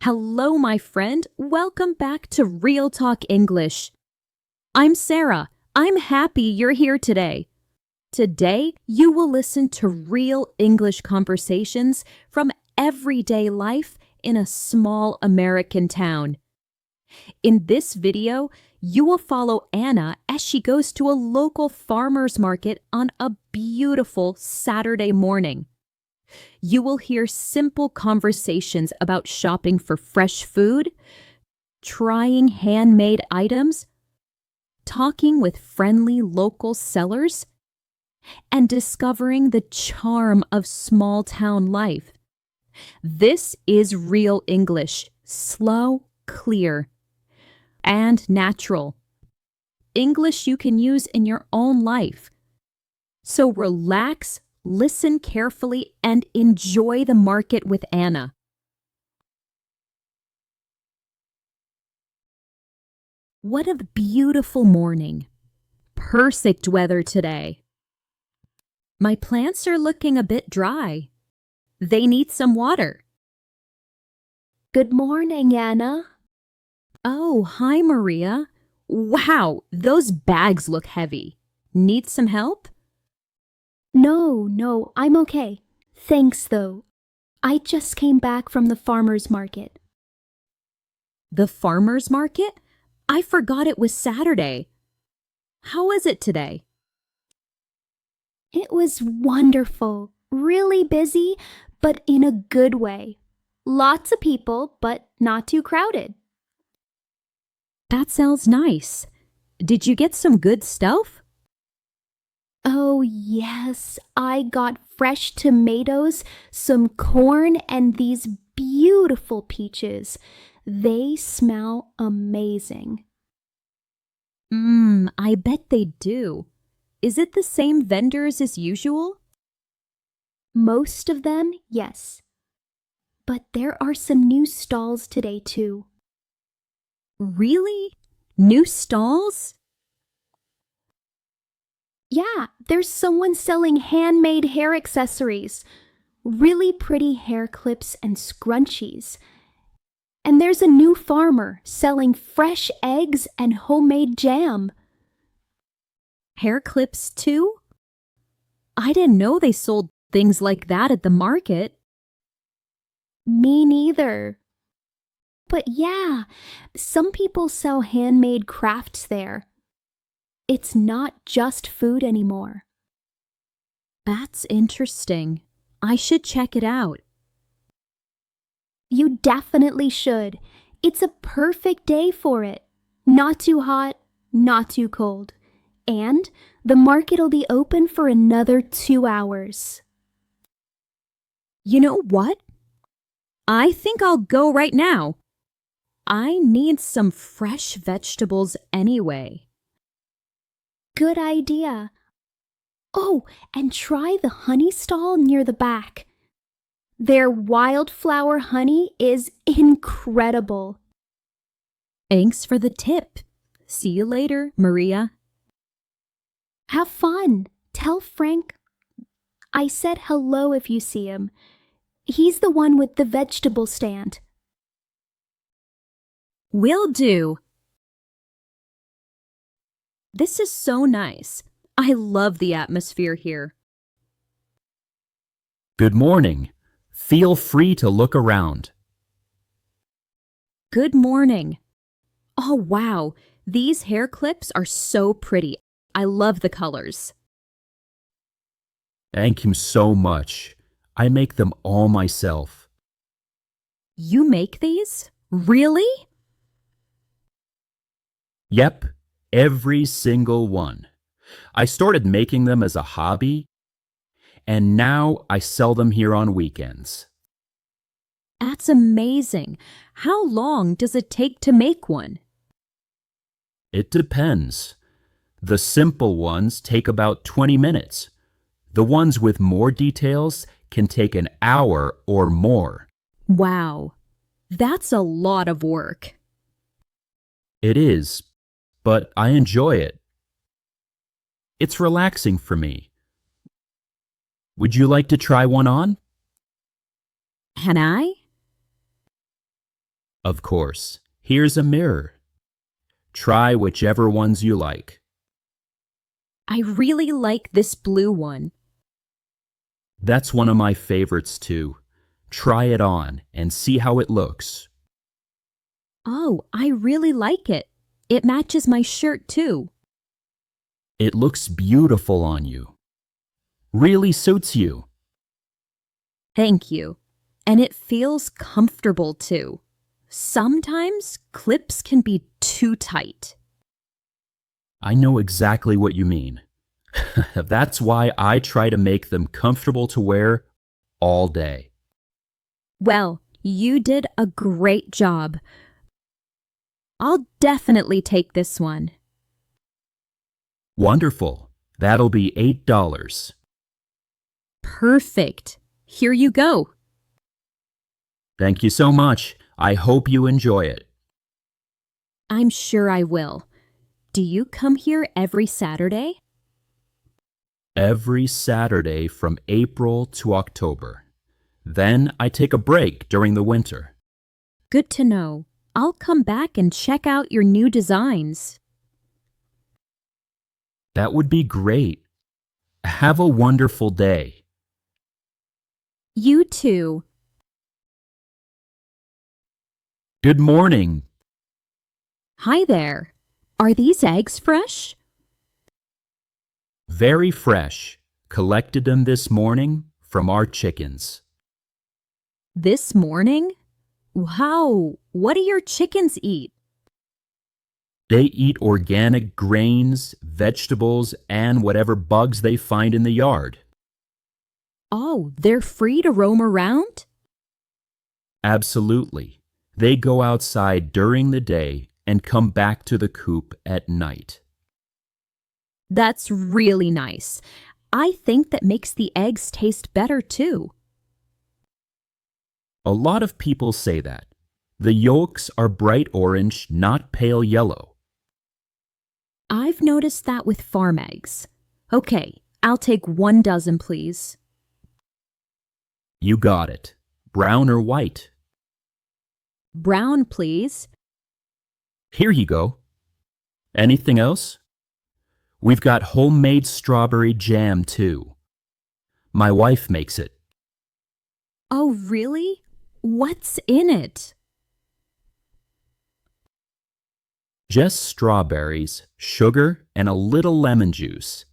Hello, my friend. Welcome back to Real Talk English. I'm Sarah. I'm happy you're here today. Today, you will listen to real English conversations from everyday life in a small American town. In this video, you will follow Anna as she goes to a local farmer's market on a beautiful Saturday morning. You will hear simple conversations about shopping for fresh food, trying handmade items, talking with friendly local sellers, and discovering the charm of small town life. This is real English, slow, clear, and natural. English you can use in your own life. So relax, listen carefully, and enjoy the market with Anna. What a beautiful morning. Perfect weather today. My plants are looking a bit dry. They need some water. Good morning, Anna. Oh, hi, Maria. Wow, those bags look heavy. Need some help? No, I'm okay. Thanks, though. I just came back from the farmer's market. The farmer's market? I forgot it was Saturday. How was it today? It was wonderful. Really busy, but in a good way. Lots of people, but not too crowded. That sounds nice. Did you get some good stuff? Oh, yes. I got fresh tomatoes, some corn, and these beautiful peaches. They smell amazing. I bet they do. Is it the same vendors as usual? Most of them, yes. But there are some new stalls today, too. Really? New stalls? Yeah, there's someone selling handmade hair accessories, really pretty hair clips and scrunchies. And there's a new farmer selling fresh eggs and homemade jam. Hair clips too? I didn't know they sold things like that at the market. Me neither. But yeah, some people sell handmade crafts there. It's not just food anymore. That's interesting. I should check it out. You definitely should. It's a perfect day for it. Not too hot, not too cold. And the market'll be open for another 2 hours. You know what? I think I'll go right now. I need some fresh vegetables anyway. Good idea. Oh, and try the honey stall near the back. Their wildflower honey is incredible. Thanks for the tip. See you later, Maria. Have fun. Tell Frank I said hello if you see him. He's the one with the vegetable stand. Will do. This is so nice. I love the atmosphere here. Good morning. Feel free to look around. Good morning. Oh, wow. These hair clips are so pretty. I love the colors. Thank you so much. I make them all myself. You make these? Really? Yep, every single one. I started making them as a hobby, and now I sell them here on weekends. That's amazing. How long does it take to make one? It depends. The simple ones take about 20 minutes. The ones with more details can take an hour or more. Wow, that's a lot of work. It is, but I enjoy it. It's relaxing for me. Would you like to try one on? Can I? Of course. Here's a mirror. Try whichever ones you like. I really like this blue one. That's one of my favorites too. Try it on and see how it looks. Oh, I really like it. It matches my shirt too. It looks beautiful on you. Really suits you. Thank you. And it feels comfortable too. Sometimes clips can be too tight. I know exactly what you mean. That's why I try to make them comfortable to wear all day. Well, you did a great job. I'll definitely take this one. Wonderful. That'll be $8. Perfect. Here you go. Thank you so much. I hope you enjoy it. I'm sure I will. Do you come here every Saturday? Every Saturday from April to October. Then I take a break during the winter. Good to know. I'll come back and check out your new designs. That would be great. Have a wonderful day. You too. Good morning. Hi there. Are these eggs fresh? Very fresh. Collected them this morning from our chickens. This morning? Wow, what do your chickens eat? They eat organic grains, vegetables, and whatever bugs they find in the yard. Oh, they're free to roam around? Absolutely. They go outside during the day and come back to the coop at night. That's really nice. I think that makes the eggs taste better too. A lot of people say that. The yolks are bright orange, not pale yellow. I've noticed that with farm eggs. Okay, I'll take 1 dozen, please. You got it. Brown or white? Brown, please. Here you go. Anything else? We've got homemade strawberry jam too. My wife makes it. Oh, really? What's in it? Just strawberries, sugar, and a little lemon juice.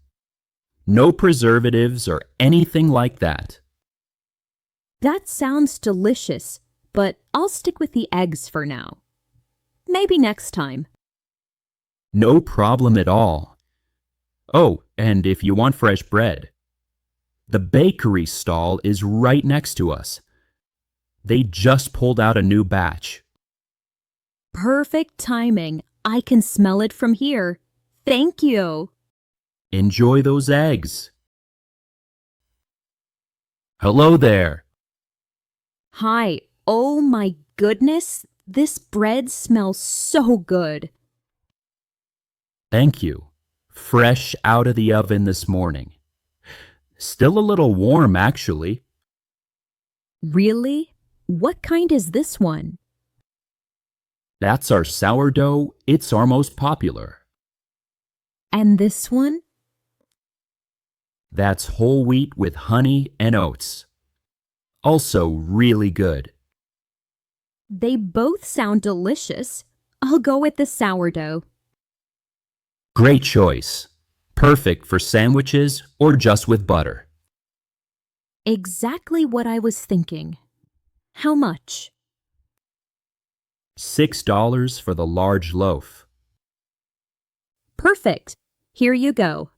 No preservatives or anything like that. That sounds delicious, but I'll stick with the eggs for now. Maybe next time. No problem at all. Oh, and if you want fresh bread, the bakery stall is right next to us. They just pulled out a new batch. Perfect timing. I can smell it from here. Thank you. Enjoy those eggs. Hello there. Hi. Oh my goodness. This bread smells so good. Thank you. Fresh out of the oven this morning. Still a little warm, actually. Really? What kind is this one? That's our sourdough. It's our most popular. And this one? That's whole wheat with honey and oats. Also really good. They both sound delicious. I'll go with the sourdough. Great choice. Perfect for sandwiches or just with butter. Exactly what I was thinking. How much? $6 for the large loaf. Perfect. Here you go.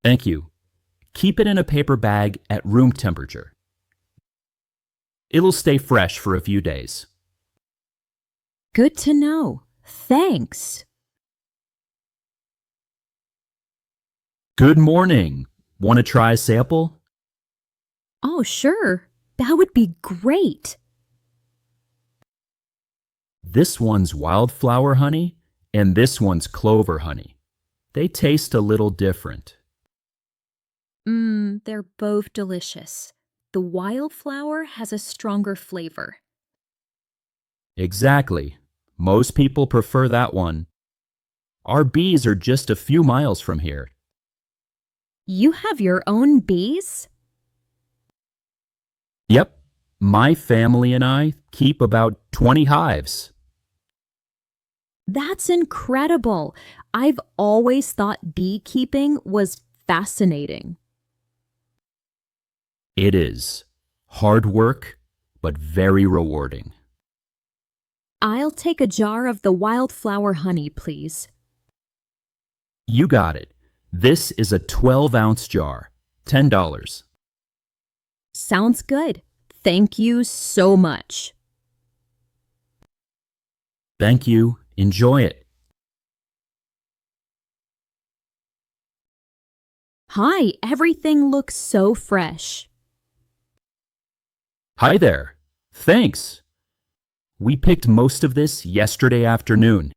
Thank you. Keep it in a paper bag at room temperature. It'll stay fresh for a few days. Good to know. Thanks. Good morning. Want to try a sample? Oh, sure. That would be great. This one's wildflower honey, and this one's clover honey. They taste a little different. They're both delicious. The wildflower has a stronger flavor. Exactly. Most people prefer that one. Our bees are just a few miles from here. You have your own bees? Yep. My family and I keep about 20 hives. That's incredible. I've always thought beekeeping was fascinating. It is. Hard work, but very rewarding. I'll take a jar of the wildflower honey, please. You got it. This is a 12-ounce jar. $10. Sounds good. Thank you so much. Thank you. Enjoy it. Hi, everything looks so fresh. Hi there. Thanks. We picked most of this yesterday afternoon.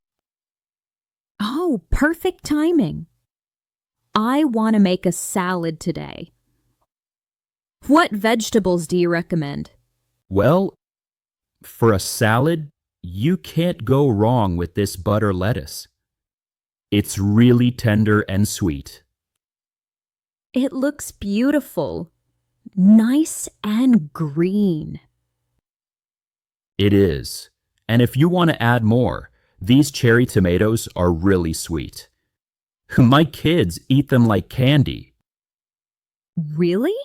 Oh, perfect timing. I want to make a salad today. What vegetables do you recommend? Well, for a salad, you can't go wrong with this butter lettuce. It's really tender and sweet. It looks beautiful, nice and green. It is. And if you want to add more, these cherry tomatoes are really sweet. My kids eat them like candy. Really?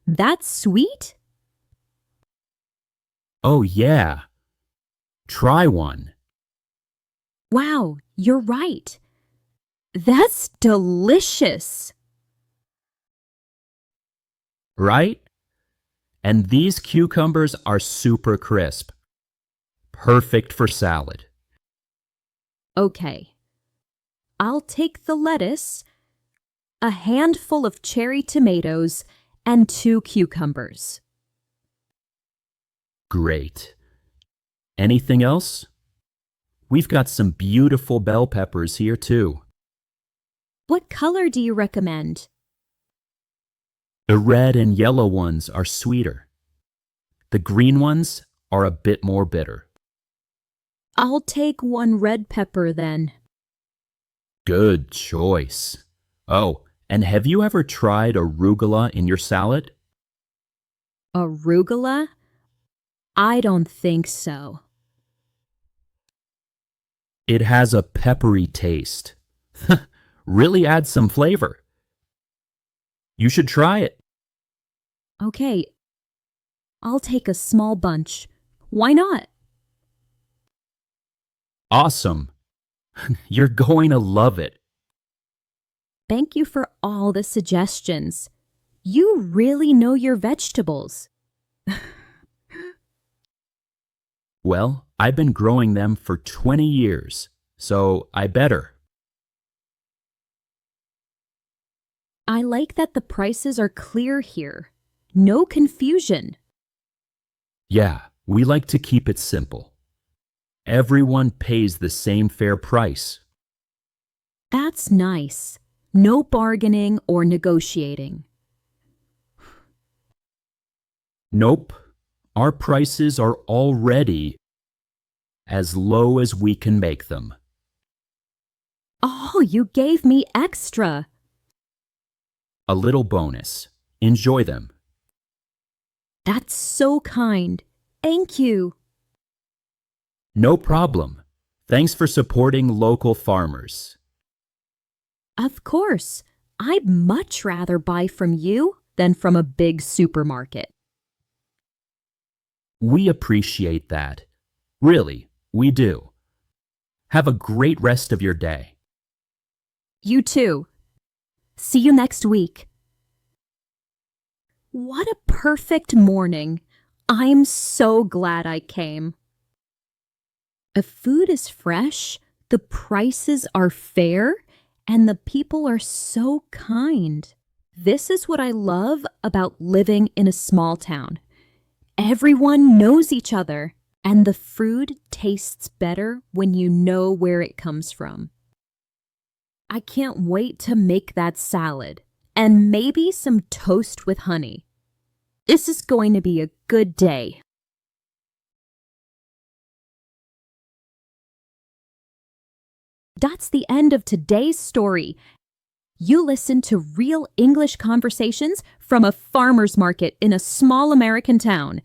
That's sweet? Oh, yeah. Try one. Wow, you're right. That's delicious. Right? And these cucumbers are super crisp. Perfect for salad. Okay. I'll take the lettuce, a handful of cherry tomatoes, and 2 cucumbers. Great. Anything else? We've got some beautiful bell peppers here too. What color do you recommend? The red and yellow ones are sweeter. The green ones are a bit more bitter. I'll take 1 red pepper then. Good choice. Oh, and have you ever tried arugula in your salad? Arugula? I don't think so. It has a peppery taste. Really adds some flavor. You should try it. Okay, I'll take a small bunch. Why not? Awesome. You're going to love it. Thank you for all the suggestions. You really know your vegetables. Well, I've been growing them for 20 years, so I better. I like that the prices are clear here. No confusion. Yeah, we like to keep it simple. Everyone pays the same fair price. That's nice. No bargaining or negotiating. Nope, our prices are already as low as we can make them. Oh, you gave me extra. A little bonus. Enjoy them. That's so kind. Thank you. No problem. Thanks for supporting local farmers. Of course, I'd much rather buy from you than from a big supermarket. We appreciate that. Really, we do. Have a great rest of your day. You too. See you next week. What a perfect morning. I'm so glad I came. If food is fresh, the prices are fair, and the people are so kind. This is what I love about living in a small town. Everyone knows each other, and the food tastes better when you know where it comes from. I can't wait to make that salad and maybe some toast with honey. This is going to be a good day. That's the end of today's story. You listened to real English conversations from a farmer's market in a small American town.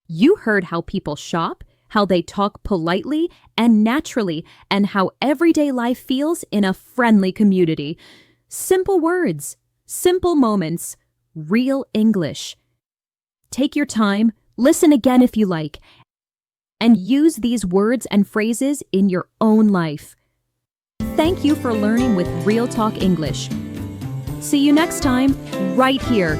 You heard how people shop, how they talk politely and naturally, and how everyday life feels in a friendly community. Simple words, simple moments, real English. Take your time, listen again if you like, and use these words and phrases in your own life. Thank you for learning with Real Talk English. See you next time, right here